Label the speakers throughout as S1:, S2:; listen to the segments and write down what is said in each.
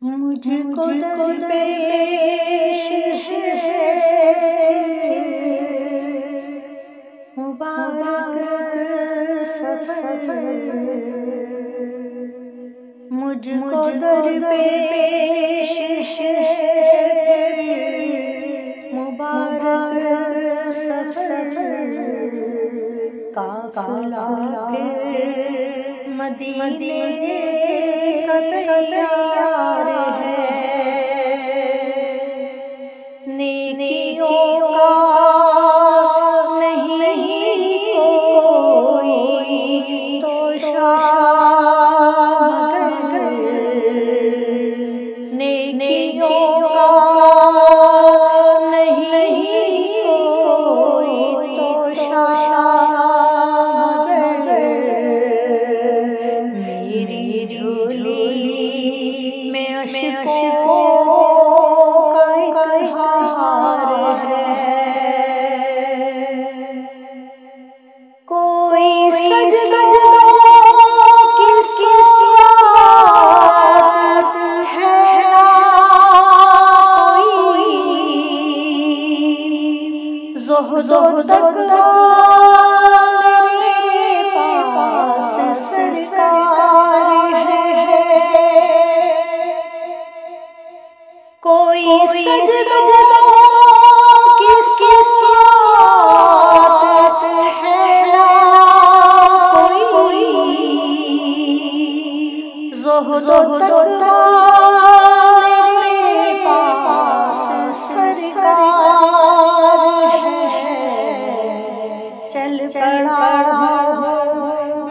S1: مجھ کو درپیش ہے مبارک سفر، مجھ کو درپیش ہے مبارک سفر، قافلہ پھر مدینے کا تیار ہے، نیکیوں کا نہیں کوئی توشہ مگر نیکیوں کا نہیں کوئی توشہ مگر میری جھولی میں اشکوں کا ایک ہار ہے، کوئی سجدوں کی ساتھ ہے نا کوئی زہد و تقویٰ میرے پاس سرکار ہے، کوئی سجدوں کی ساتھ ہے نا کوئی زہد و تقویٰ میرے پاس سرکار ہے، چل پڑا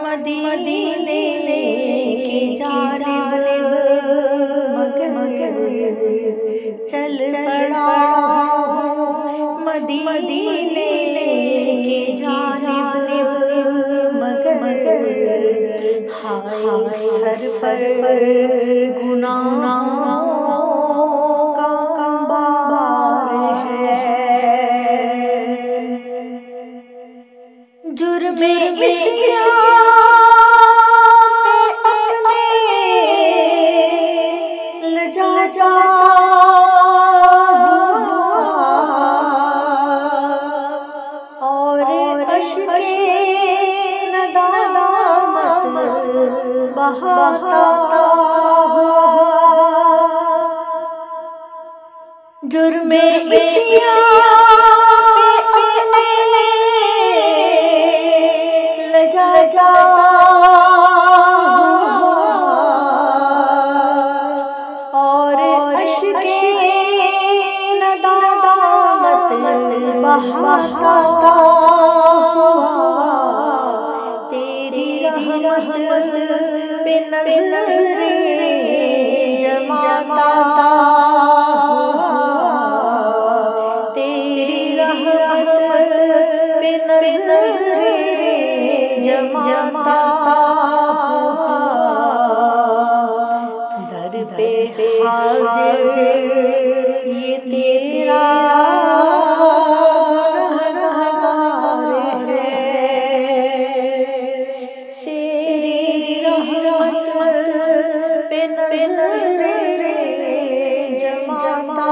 S1: مدینے کی جانب مگر چل پڑا مدینے کی جانب مگر ہائے سر پر گناہوں کا بار ہے، جرم عصیان پہ اپنے لجاجا اور اشک ندامت بہاتا جرم عصیان پہ اپنے لجاجا اور اشک ندامت بہاتا تیری رحمت پہ نظر جماتا، تیری رحمت پہ نظر جماتا، در پہ حاضر یہ تیرا گنہگار ہے، تیری رحمت پہ نظر جماتا،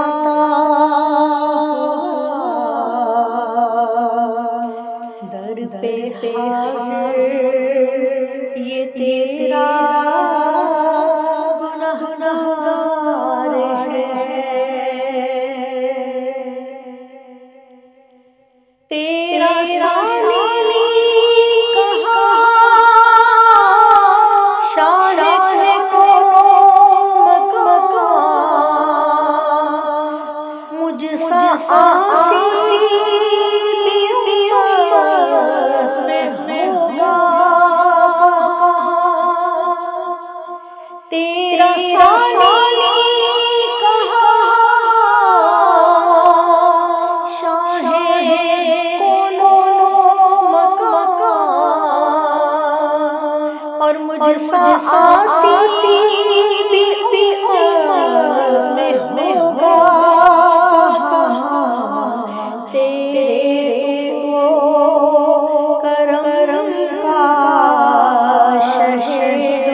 S1: در پہ حاضر یہ تیرا گنہگار ہے، تیرا ثانی کہاں شاہ کونو مکان، مجھ سا آسی تیرا ثانی کہاں شاہ کونو مکان، اور مجھ سا آسی بھی میں ہوگا کہاں، تیرے وہ کرم کا شہد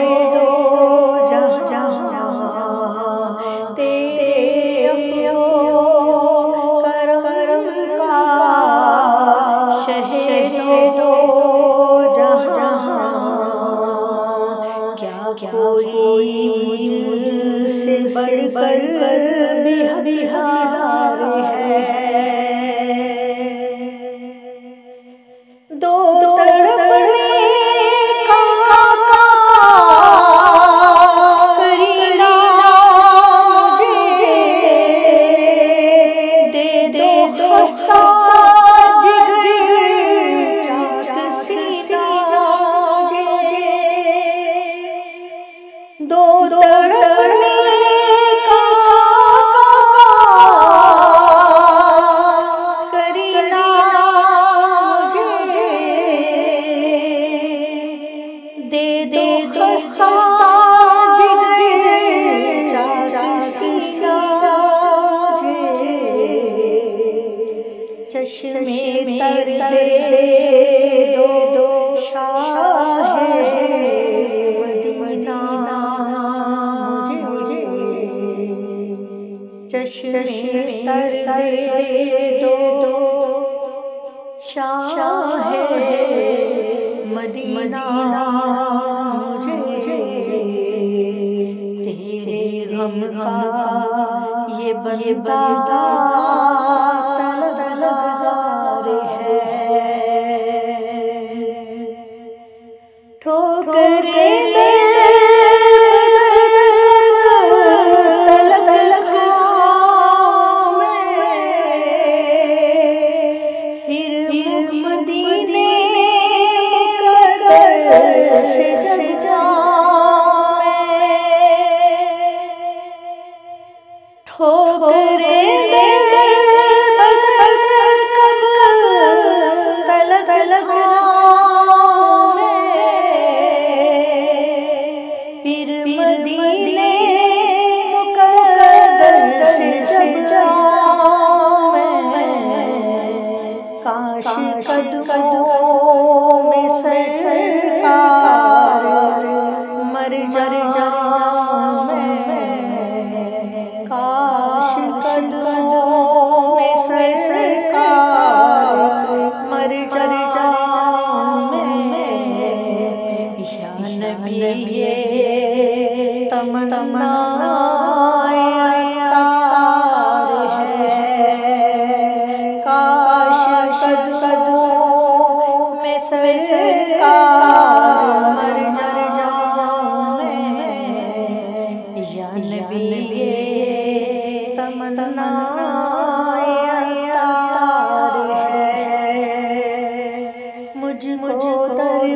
S1: خستہ جگر چاک سینہ مجھے دو تڑپنے کا کرینہ مجھے دے دو خستہ جگر چاک سینہ چشمے تر دے دو شاہ مدینہ مجھے چشمے تر دے دو شاہ مدینہ مجھے تیرے غم کا یہ بندہ طلبگار ہے ٹھوکریں دے قدموں میں سرکار مر جاؤں میں کاش قدموں میں سرکار مر جاؤں میں یا نبی یہ تمنا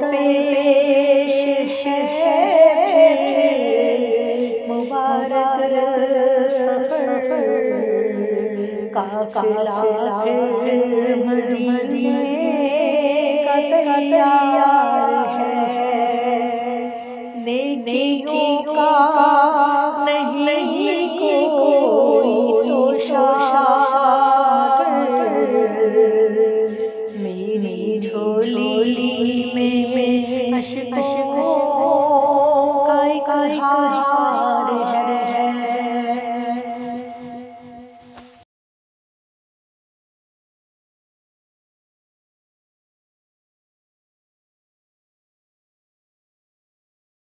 S1: درپیش ہے مبارک سفر قافلہ مدینے کا تیار ہے نیکی کی